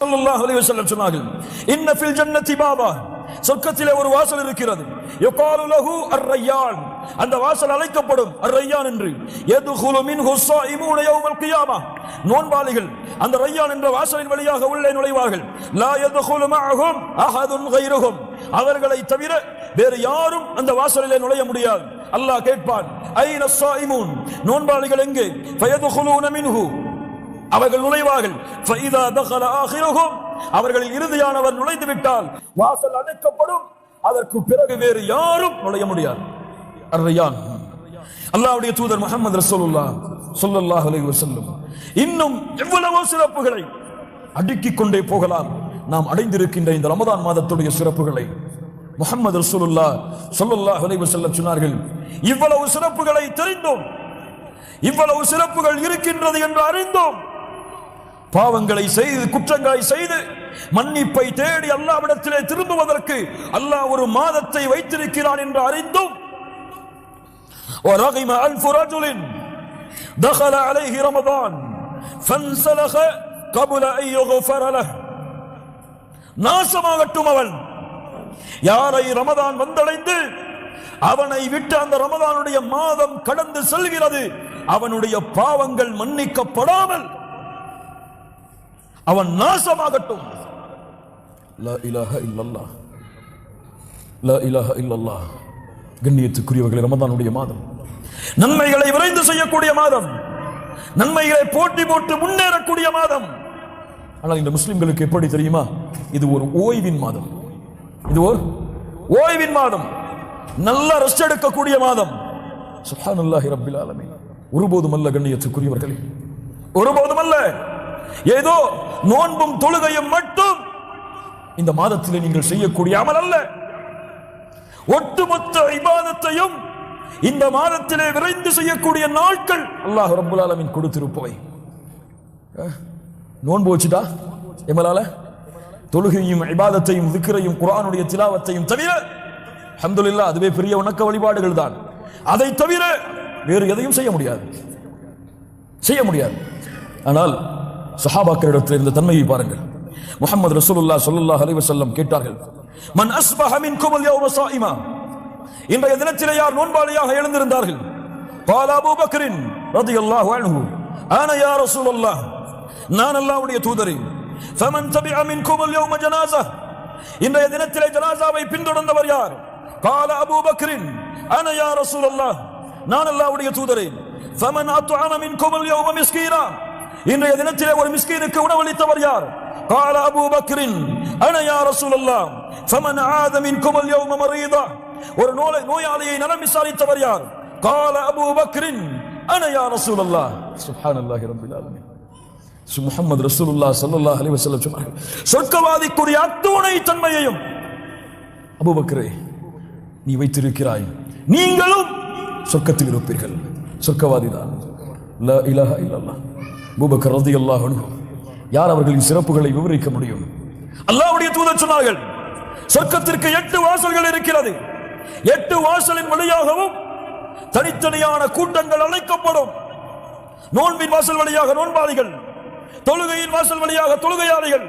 ஸல்லல்லாஹு அலைஹி வஸல்லம் சொன்னார்கள், இன்ன ஃபில் ஜன்னதி பாபா, சொர்க்கத்திலே ஒரு வாசல் இருக்கிறது, யகாலு லஹு அர்-ரையான், அந்த வாசல் அழைக்கப்படும் அர்-ரையான் என்று. யதுகுலு மின்ஹு ஸாயிமூன யௌமல் கியாமா, நோன்பாளிகள் அந்த ரையான் என்ற வாசலின் வழியாக உள்ளே நுழைவார்கள். லா யதுகுலு மஅஹும் அஹதுன் கைருஹும், அவர்களை தவிர வேறு யாரும் அந்த வாசலிலே நுழைய முடியாது. அல்லாஹ் கேட்பான், ஐன ஸாயிமூன், நோன்பாளிகள் எங்கே? ஃபயதுகுலூன மின்ஹு, அவர்கள் நுழைவார்கள். ஃபஇதா தகல ஆகிருஹும், அவர்களில் இறுதியானவர் நுழைந்து விட்டால் வாசல் அடைக்கப்படும். அதற்கு பிறகு வேறு யாரும் நுழைய முடியாது. அர்-ரையான். அல்லாஹ்வுடைய தூதர் முஹம்மது ரசூலுல்லாஹ் ஸல்லல்லாஹு அலைஹி வஸல்லம் இன்னும் எவ்வளவோ சிறப்புகளை அடுக்கிக் கொண்டே போகலாம். நாம் அடைந்திருக்கின்ற இந்த ரமதான் மாதத்துடைய சிறப்புகளை முஹம்மது ரசூலுல்லாஹ் ஸல்லல்லாஹு அலைஹி வஸல்லம் சொன்னார்கள், இவ்வளவு சிறப்புகளை தெரிந்தோம், இவ்வளவு சிறப்புகள் இருக்கின்றது என்று அறிந்தோம், பாவங்களை செய்து குற்றங்களை செய்து மன்னிப்பை தேடி அல்லாஹ்விடத்திலே திரும்புவதற்கு அல்லாஹ் ஒரு மாதத்தை வைத்திருக்கிறான் என்று அறிந்தும், وَرَغِمَ أَنْفُ رَجُلٍ دَخَلَ عَلَيْهِ رَمَضَانَ فَانْسَلَخَ قَبْلَ أَنْ يُغْفَرَ لَهُ, நாசமாகட்டும் அவன், யாரை ரமதான் வந்தடைந்து அவனை விட்டு அந்த ரமதானுடைய மாதம் கடந்து செல்கிறது, அவனுடைய பாவங்கள் மன்னிக்கப்படாமல் அவன் நாசமாகட்டும். லா இலாஹ இல்லல்லாஹ், லா இலாஹ இல்லல்லாஹ். கண்ணியத்துக்குரியவர்களே, ரமதானுடைய மாதம் நன்மைகளை விரைந்து செய்யக்கூடிய மாதம், நன்மைகளை போட்டி போட்டு முன்னேறக்கூடிய மாதம். ஆனால் இந்த முஸ்லிம்களுக்கு எப்படி தெரியுமா? இது ஒரு ஓய்வின் மாதம், இது ஒரு ஓய்வின் மாதம், நல்ல ரெஸ்ட் எடுக்கக்கூடிய மாதம். சுப்ஹானல்லாஹி ரப்பில் ஆலமீன். ஒருபோதும் அல்ல கண்ணியத்துக்குரியவர்களே, ஒருபோதும் அல்ல. ஏதோ நோன்பும் தொழுகையும் மட்டும் இந்த மாதத்திலே நீங்கள் செய்யக்கூடிய அமல் அல்ல. ஒட்டுமொத்த இபாதத்தையும் இந்த மாதத்திலே விரைந்து செய்யக்கூடிய நாட்கள் அல்லாஹ் ரப்புல் ஆலமீன் கொடுத்திருப்பவை. நோன்பு வச்சுட்டா எமலால தொழுகையும் இபாதத்தையும் திக்ரையும் குர்ஆனுடைய திலாவத்தையும் தவிர, அல்ஹம்துலில்லாஹ், அதுவே பெரிய வணக்க வழிபாடுகள் தான். அதை தவிர வேறு எதையும் செய்ய முடியாது, செய்ய முடியாது. ஆனால் சஹாபாக்களிடத்தில் இந்த தன்மையை பாருங்கள். முஹம்மது ரசூலுல்லாஹ் ஸல்லல்லாஹு அலைஹி வஸல்லம் கேட்டார்கள், மன் அஸ்பஹ மின்கும் அல்-யௌம ஸாயிமா, இன்றைய தினத்திலே யார் நோன்பாளியாக எழுந்திருந்தார்கள்? قال அபூ பக்ர் ரலியல்லாஹு அன்ஹு, அன யா ரசூலல்லாஹ், நான் அல்லாஹ்வுடைய தூதரே. ஃபமன் தபிஅ மின்கும் அல்-யௌம ஜனாஸா, இன்றைய தினத்திலே ஜனாஸாவை பின்தொடர்ந்தவர் யார்? قال அபூ பக்ர் அன யா ரசூலல்லாஹ், நான் அல்லாஹ்வுடைய தூதரே. ஃபமன் அத்அம மின்கும் அல்-யௌம மிஸ்கீனா, இன்றைய தினத்திலே ஒரு மிஸ்கீனுக்கு உணவளித்தவர் யார்? قال அபூ பக்ர் அன யா ரசூலல்லாஹ். ஃபமன் ஆத மின்கும் அல்-யௌம மரீதா, ஒரு நோயாளியை நலம் விசாரித்தவர் யார்? قال அபூ பக்ர் அன யா ரசூலல்லாஹ். சுப்ஹானல்லாஹி ரப்பில் ஆலமீன். முஹம்மது ரசூலுல்லாஹ் ஸல்லல்லாஹு அலைஹி வஸல்லம் சொன்னார்கள், சொர்க்கவாதிக்குரிய அத்துணை தன்மையையும் அபூபக்கரே நீ வைத்திருக்கிறாய், நீங்களும் சொர்க்கத்தில் இருப்பீர்கள், சொர்க்கவாதிதான். லா இலாஹ இல்லல்லாஹ். அபூபக்கர் ரலியல்லாஹு அன்ஹு. யார் அவர்களின் சிறப்புகளை விவரிக்க முடியும்? அல்லாஹ்வுடைய தூதர் சொன்னார்கள், சொர்க்கத்திற்கு 8 வாசல்கள் இருக்கிறது, 8 வாசலின் வழியாகவும் தனித்தனியான கூட்டங்கள் அழைக்கப்படும். நோன்பின் வாசல் வழியாக நோன்பாளிகள், தொழுகையின் வாசல் வழியாக தொழுகையாளிகள்.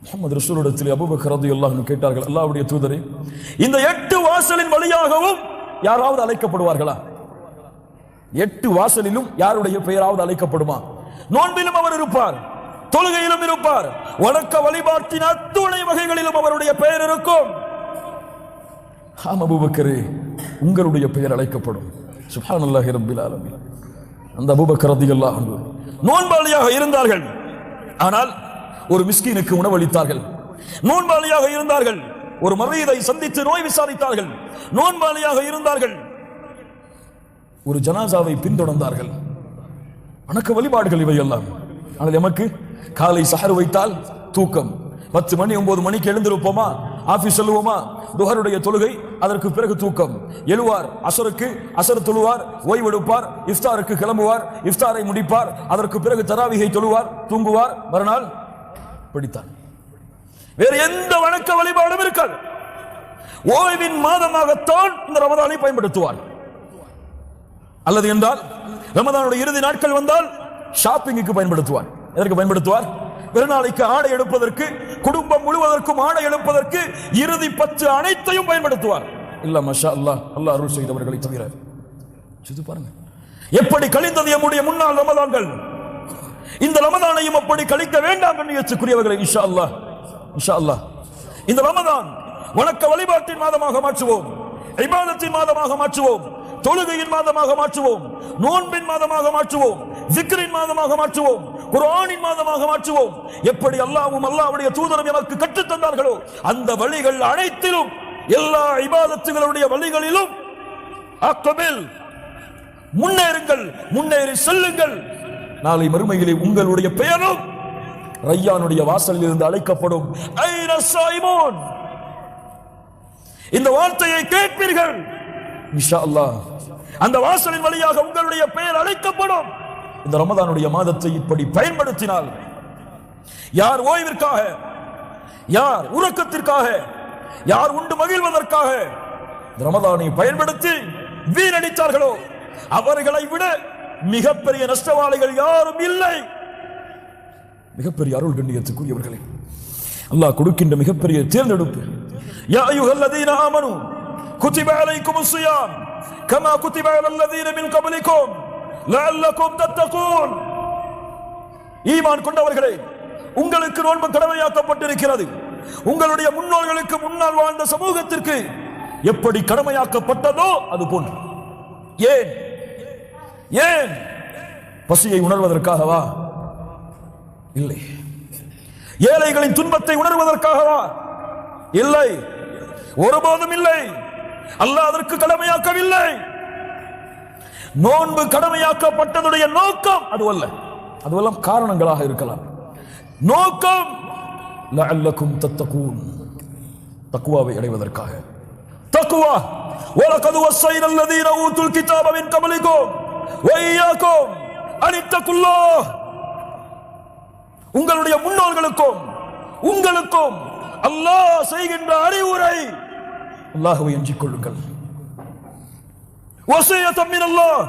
முஹம்மது ரசூலுல்லாஹி அபூபக்கர் ரலியல்லாஹு அன்ஹு கேட்டார்கள், அல்லாஹ்வுடைய தூதரே, இந்த 8 வாசலின் வழியாகவும் யாராவது அழைக்கப்படுவார்களா? 8 வாசலிலும் யாருடைய பெயராவது அழைக்கப்படுமா? நோன்பிலும் அவர் இருப்பார், தொழுகையிலும் இருப்பார், வணக்க வழிபாட்டின் அத்துணை வகைகளிலும் அவருடைய பெயர் இருக்கும். ஆம் அபூபக்கரே, உங்களுடைய பெயர் அழைக்கப்படும். சுப்ஹானல்லாஹி ரப்பில் ஆலமீன். அந்த அபூபக்கர் ரலியல்லாஹு அன்ஹு நோன்பாளியாக இருந்தார்கள், ஆனால் ஒரு மிஸ்கீனுக்கு உணவளித்தார்கள். நோன்பாளியாக இருந்தார்கள், ஒரு மரீதை சந்தித்து நோய் விசாரித்தார்கள். நோன்பாளியாக இருந்தார்கள், ஒரு ஜனாசாவை பின்தொடர்ந்தார்கள். வணக்க வழிபாடுகள் இவையெல்லாம். ஆனால் எமக்கு காலை சஹர் வைத்தால் தூக்கம், 10 மணி 9 மணிக்கு எழுந்திருப்போமா, ஆபீஸ் செல்லுவோமா, துஹருடைய தொழுகை, அதற்கு பிறகு தூக்கம். எழுவார், அசருக்கு அசர் தொழுவார், ஓய்வெடுப்பார், இஃப்தாருக்கு கிளம்புவார், இஃப்தாரை முடிப்பார், அதற்கு பிறகு தராவிகை தொழுவார், தூங்குவார், மறுநாள் படித்தார். வேறு எந்த வணக்க வழிபாடும் இருக்காது. ஓய்வின் மாதமாகத்தான் இந்த ரமதானை பயன்படுத்துவார். அல்லது என்றால் ரமதானுடைய இறுதி நாட்கள் வந்தால் ஷாப்பிங்குக்கு பயன்படுத்துவார். எதற்கு பயன்படுத்துவார்? பெருநாளைக்கு ஆடை எடுப்பதற்கு, குடும்பம் முழுவதற்கும் ஆடை எடுப்பதற்கு, இறுதி 10 அனைத்தையும் பயன்படுத்துவார். இல்ல மஷா அல்லாஹ், அல்லாஹ் அருள் செய்தவர்களை தவிர. பாருங்க எப்படி கழிந்தது நம்முடைய முன்னாள் ரமதான்கள். இந்த ரமதானையும் அப்படி கழிக்க வேண்டாம் கண்ணியத்துக்குரியவர்களை. இன்ஷா அல்லாஹ், இன்ஷா அல்லாஹ் இந்த ரமதான் வணக்க வழிபாட்டின் மாதமாக மாற்றுவோம், இபாதத்தின் மாதமாக மாற்றுவோம், தொழுகையின் மாதமாக மாற்றுவோம், நோன்பின் மாதமாக மாற்றுவோம், ஜிக்ரின் மாதமாக மாற்றுவோம், குர்ஆனின் மாதமாக மாற்றுவோம். எப்படி அல்லாஹ்வும் அல்லாஹ்வுடைய தூதரும் எனக்கு கற்றுத் தந்தார்களோ அந்த வழிகள் அனைத்திலும், எல்லா இபாதத்துகளுடைய வழிகளிலும் அக்பில், முன்னேறுங்கள், முன்னேறி செல்லுங்கள். நாளை மறுமையிலே உங்களுடைய பெயரும் ரய்யானுடைய வாசலில் இருந்து அழைக்கப்படும். ஐன ஸாயிமூன், இந்த வார்த்தையை கேட்பீர்கள் இன்ஷா அல்லாஹ். அந்த வாசலின் வழியாக உங்களுடைய பெயர் அழைக்கப்படும். இந்த ரமதானுடைய மாதத்தை இப்படி பயன்படுத்தினால், யார் ஓய்விற்காக, யார் உறக்கத்திற்காக, யார் உண்டு மகிழ்வதற்காக ரமதானை பயன்படுத்தி வீணடித்தார்களோ அவர்களை விட மிகப்பெரிய நஷ்டவாளிகள் யாரும் இல்லை. மிகப்பெரிய அருள் கண்ணியத்துக்குரியவர்களே, அல்லாஹ் கொடுக்கின்ற மிகப்பெரிய தேர்ந்தெடுப்பு. யா அய்யுஹல்லதீன ஆமனூ குதிப அலைக்குமுஸ் ஸியாம் கமா குதிப அலல்லதீன மின் கப்லிக்கும் லஅல்லக்கும் தத்தகூன். ஈமான் கொண்டவர்களே, உங்களுக்கு நோன்பு கடமையாக்கப்பட்டிருக்கிறது. உங்களுடைய முன்னோர்களுக்கு முன்னால் வாழ்ந்த சமூகத்திற்கு எப்படி கடமையாக்கப்பட்டதோ அது போன்று. ஏன்? ஏன்? பசியை உணர்வதற்காகவா? இல்லை. ஏழைகளின் துன்பத்தை உணர்வதற்காகவா? இல்லை, ஒருபோதும் இல்லை. அல்லாஹ் அதற்கு கடமையாக்கவில்லை. நோன்பு கடமையாக்கப்பட்டதுடைய நோக்கம் அதுவல்ல, அதுவெல்லாம் காரணங்களாக இருக்கலாம். நோக்கம் லஅல்லக்கும் தத்தகூன், தக்வாவை அடைவதற்காக. தக்வா வலகத் வஸைனா அல்லதீன ஊதுல் கிதாப மின் கப்லிக்கும் வஇய்யாக்கும் அனித்தகுல்லாஹ். உங்களுடைய முன்னோர்களுக்கும் உங்களுக்கும் அல்லாஹ் செய்கின்ற அறிவுரை, அல்லாஹ்வை அஞ்சிக் கொள்ளுங்கள். வஸியத்தம் மினல்லாஹ்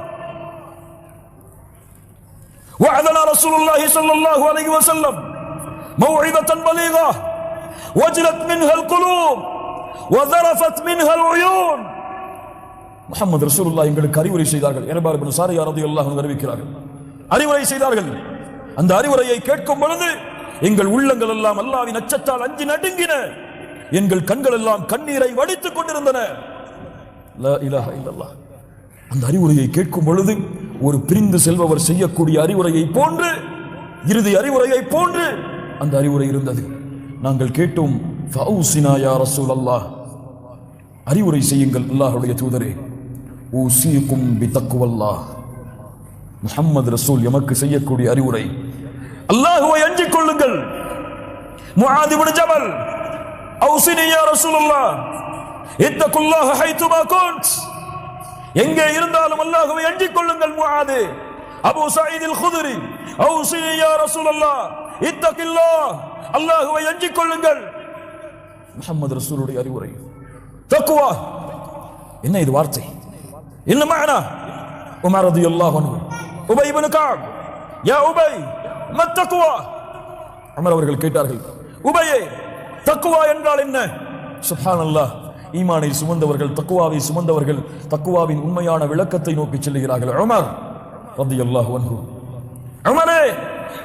வஅதனா ரசூலுல்லாஹி ஸல்லல்லாஹு அலைஹி வஸல்லம் மௌஇதத்தன் பலீகா வஜலத் மின்ஹல் குலூப் வதரஃபத் மின்ஹல் உயூன். முஹம்மது ரசூலுல்லாஹ் எங்களுக்கு அறிவுரை செய்தார்கள். இர்பாத் இப்னு சாரியா রাদিয়াল্লাহு அன்ஹு அறிவிக்கிறார்கள், அறிவுரை செய்தார்கள். அந்த அறிவுரையை கேட்கும் பொழுது எங்கள் உள்ளங்கள் எல்லாம் அல்லாஹ்வின் அச்சத்தால் அஞ்சி நடுங்கின. எங்கள் கண்கள் எல்லாம் கண்ணீரை வடித்துக் கொண்டிருந்தன. லா இலாஹ இல்லல்லாஹ். அந்த அறிவுரையை கேட்கும் பொழுது ஒரு பிரிந்து செல்பவர் செய்யக்கூடிய அறிவுரையை போன்று, இறுதி அறிவுரையை போன்று அந்த அறிவுரை இருந்தது. நாங்கள் கேட்டோம், ஃபௌசினா யா ரசூலல்லாஹ், அறிவுரை செய்யுங்கள் அல்லாஹ்வுடைய தூதரே. ஊசிக்கும் பிதக்வல்லாஹ், முஹம்மது ரசூல் எமக்கு செய்யக்கூடிய அறிவுரை, அல்லாஹ்வை அஞ்சிக் கொள்ளுங்கள். முஆத் இப்னு ஜபல், ஔசினி யா ரசூலல்லாஹ் இத்தகுல்லாஹ ஹைதுமா குன்ட், எங்கே இருந்தாலும் அல்லாஹ்வை அஞ்சிக் கொள்ளுங்கள். முஆத். அபூ சயீத் அல் குத்ரி, ஔசினி யா ரசூலல்லாஹ் இத்தகில்லாஹ், அல்லாஹ்வை அஞ்சிக் கொள்ளுங்கள். முஹம்மது ரசூலுடைய அறிவுரை தக்வா. என்ன இது வார்த்தை? என்ன மஅனா? உமர் রাদিয়াল্লাহு அன்ஹு, உபை இப்னு கஅப், யா உபை மா தக்வா. உமர் அவர்கள் கேட்டார்கள், உபையே தக்வா என்றால் என்ன? சுப்ஹானல்லாஹ். ஈமானை சுமந்தவர்கள், தக்வாவை சுமந்தவர்கள் தக்வாவின் உண்மையான விளக்கத்தை நோக்கி செல்கிறார்கள். உமர் রাদিয়াল্লাহு அன்ஹு, உமரே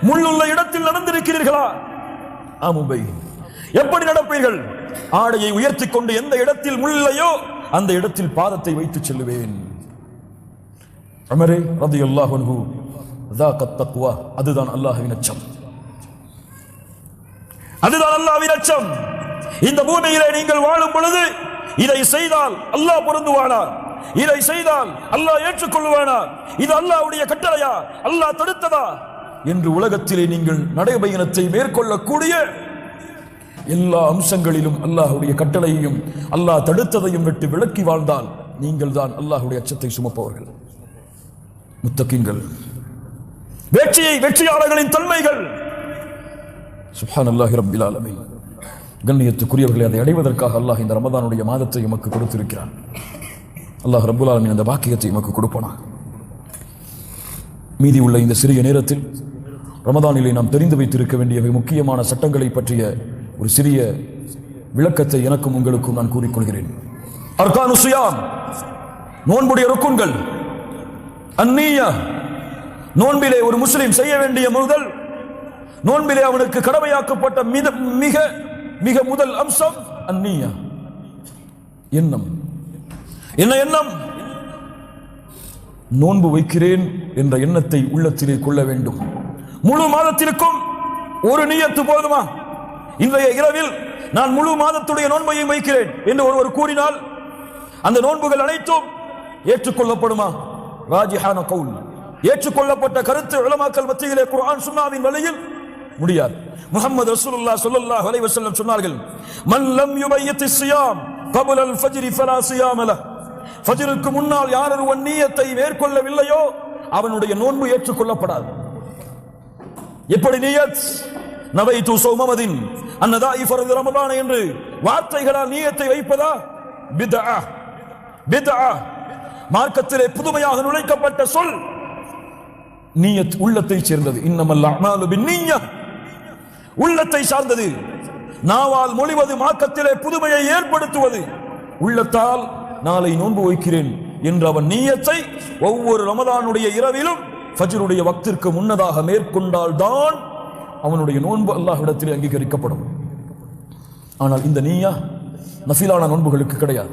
முள்ளுள்ள இடத்தில் நடந்திருக்கிறீர்களா? ஆம் உபை. எப்படி நடப்பீர்கள்? ஆடையை உயர்த்தி கொண்டு எந்த இடத்தில் முள்ளையோ அந்த இடத்தில் பாதத்தை வைத்து செல்லுவேன். உமரே রাদিয়াল্লাহு அன்ஹு, ذاقت தக்வா, அதுதான் அல்லாஹ்வின் அச்சம், அதுதான் அல்லாஹ்வின் அச்சம். இந்த பூமியிலே நீங்கள் வாழும் பொழுது இதை செய்தால் அல்லாஹ் பொருந்துவானா? இதை செய்தால் அல்லாஹ் ஏற்றுக்கொள்வானா? இது அல்லாஹ்வுடைய கட்டளையா, அல்லாஹ் தடுத்ததா என்று உலகத்திலே நீங்கள் நடைபயணத்தை மேற்கொள்ளக்கூடிய எல்லா அம்சங்களிலும் அல்லாஹ்வுடைய கட்டளையையும் அல்லாஹ் தடுத்ததையும் விட்டு விலக்கி வாழ்ந்தால் நீங்கள் தான் அல்லாஹ்வுடைய அச்சத்தை சுமப்பவர்கள், முத்தகீன்கள். வெற்றியாளர்களின் தன்மைகள். சுப்ஹானல்லாஹி ரப்பில் ஆலமீன். கண்ணியத்துக்குரியவர்களை அதை அடைவதற்காக அல்லாஹ் இந்த ரமதானுடைய மாதத்தை எமக்கு கொடுத்திருக்கிறான். அல்லாஹ் ரப்புல் ஆலமீன் அந்த பாக்கியத்தை எமக்கு கொடுப்பானா. மீதி உள்ள இந்த சிறிய நேரத்தில் ரமதானிலே நாம் தெரிந்து வைத்திருக்க வேண்டிய முக்கியமான சட்டங்களை பற்றிய ஒரு சிறிய விளக்கத்தை எனக்கும் உங்களுக்கும் நான் கூறிக்கொள்கிறேன். அர்கானு ஸியாம், நோன்புடைய ருக்குன்கள். அந்நியா, நோன்பிலே ஒரு முஸ்லிம் செய்ய வேண்டிய முதல், நோன்பிலே அவனுக்கு கடமையாக்கப்பட்ட மிக மிக முதல் அம்சம் அந்நியா, எண்ணம். என்ன எண்ணம்? நோன்பு வைக்கிறேன் என்ற எண்ணத்தை உள்ளத்திலே கொள்ள வேண்டும். முழு மாதத்திற்கும் ஒரு நியத்து போதுமா? இன்றைய இரவில் நான் முழு மாதத்துடைய நோன்பையும் வைக்கிறேன் என்று ஒருவர் கூறினால் அந்த நோன்புகள் அனைத்தும் ஏற்றுக்கொள்ளப்படுமா? ராஜிஹான கவுல், ஏற்றுக்கொள்ளப்பட்ட கருத்து உலமாக்கள் மத்தியிலே குர்ஆன் சுன்னாவின் வழியில் முடியாது. முஹம்மது ரசூலுல்லாஹ் ஸல்லல்லாஹு அலைஹி வஸல்லம் சொன்னார்கள், மன் லம் யுபய்யித் ஸியாம் قبل الفجر فلا صيام له. ஃபஜ்ருக்கு முன்னால் யார் ஒருவன் நியத்தை மேற்கொள்ளவில்லையோ அவனுடைய நோன்பு ஏற்றுக்கொள்ளப்படாது. எப்படி நியத்? நவைது ஸௌமமதின் அன்னதாஇ ஃபர்து ரமதான் என்று வார்த்தைகளால் நியத்தை வைப்பதா? பித்ஆ. பித்ஆ மார்க்கத்திலே புதுமையாக நுழைக்கப்பட்ட சொல். நியத் உள்ளத்தை சேர்ந்தது. இன்னமல் அஅமாலு பின்னிய்யா, உள்ளத்தை சார்ந்தது. நாவால் மொழிவது மார்க்கத்திலே புதுமையை ஏற்படுத்துவது. உள்ளத்தால் நாளை நோன்பு வைக்கிறேன் என்று அவன் நியத்தை ஒவ்வொரு ரமதானுடைய இரவிலும் ஃபஜ்ருடைய வக்திற்கு முன்னதாக மேற்கொண்டால் தான் அவனுடைய நோன்பு அல்லாஹ்விடத்திலே அங்கீகரிக்கப்படும். ஆனால் இந்த நிய்யா நஃபிலான நோன்புகளுக்கு கிடையாது.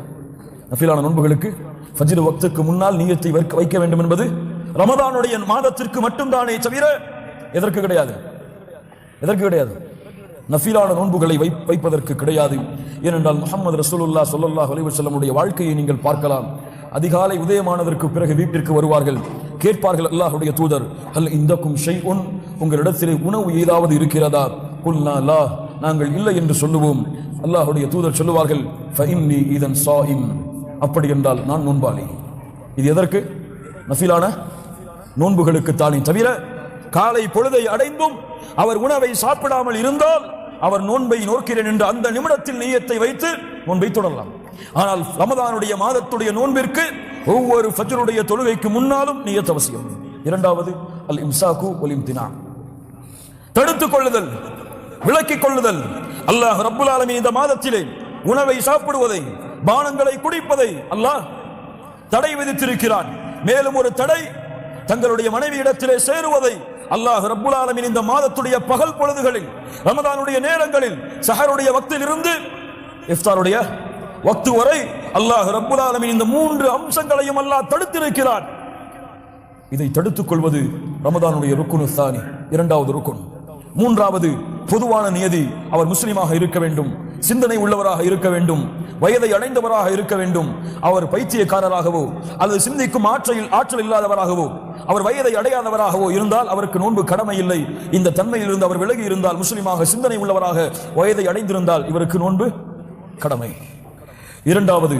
நஃபிலான நோன்புகளுக்கு ஃபஜ்ர் வக்துக்கு முன்னால் நியத்தை வைக்க வேண்டும் என்பது ரமதானுடைய மாதத்திற்கு மட்டும்தானே தவிர எதற்கு கிடையாது? எதற்கு கிடையாது? நஃபிலான நோன்புகளை வைப்பதற்கு கிடையாது. ஏனென்றால் முஹம்மது ரசூலுல்லாஹ் ஸல்லல்லாஹு அலைஹி வஸல்லமுடைய வாழ்க்கையை நீங்கள் பார்க்கலாம். அதிகாலை உதயமானதற்கு பிறகு வீட்டிற்கு வருவார்கள். கேட்பார்கள், அல்லாஹ்வுடைய தூதர், ஹல் இந்தக்கும் ஷைஉன், உங்களிடத்திலே உணவு ஏதாவது இருக்கிறதா? குல்னா லா, நாங்கள் இல்லை என்று சொல்லுவோம். அல்லாஹ்வுடைய தூதர் சொல்லுவார்கள், ஃபஇன்னி இதன் ஸாயிம், அப்படி என்றால் நான் நோன்பாளி. இது எதற்கு? நஃபிலான நோன்புகளுக்கு தானே தவிர காலை பொழுதை அடைந்தும் அவர் உணவை சாப்பிடாமல் இருந்தால் அவர் நோன்பை நோக்கிறேன் என்று அந்த நிமிடத்தில் நியத்தை வைத்து நோன்பை தொடரலாம். ஆனால் ரமதானுடைய மாதத்துடைய நோன்பிற்கு ஒவ்வொரு ஃபஜ்ருடைய தொழுகைக்கு முன்னாலும் நியத் அவசியம். இரண்டாவது அல் இம்சாக்கு வல் இம்தினா, தடுத்துக் கொள்ளுதல், விலக்கிக் கொள்ளுதல். அல்லாஹ் ரப்புல் ஆலமீன் இந்த மாதத்திலே உணவை சாப்பிடுவதை, பானங்களை குடிப்பதை அல்லாஹ் தடை விதித்திருக்கிறான். மேலும் ஒரு தடை, தங்களுடைய மனைவி இடத்திலே சேருவதை அல்லாஹ் ரப்புல் ஆலமீன் இந்த மாதத்துடைய பகல் பொழுதுகளில், ரமதானுடைய நேரங்களில், சஹருடைய வக்தில் இருந்து இஃப்தாருடைய வக்து வரை அல்லாஹ் ரப்புல் ஆலமீன் இந்த மூன்று அம்சங்களையும் அல்லாஹ் தடுத்திருக்கிறான். இதை தடுத்துக் கொள்வது ரமதானுடைய ருக்குனு சானி, இரண்டாவது ருக்குன். மூன்றாவது பொதுவான நியதி, அவர் முஸ்லிமாக இருக்க வேண்டும், சிந்தனை உள்ளவராக இருக்க வேண்டும், வயதை அடைந்தவராக இருக்க வேண்டும். அவர் பைத்தியக்காரராகவோ அல்லது சிந்திக்கும் ஆற்றல் இல்லாதவராகவோ அவர் வயதை அடையாதவராகவோ இருந்தால் அவருக்கு நோன்பு கடமை இல்லை. இந்த தன்மையில் இருந்து அவர் விலகி இருந்தால், முஸ்லிமாக சிந்தனை உள்ளவராக வயதை அடைந்திருந்தால் இவருக்கு நோன்பு கடமை. இரண்டாவது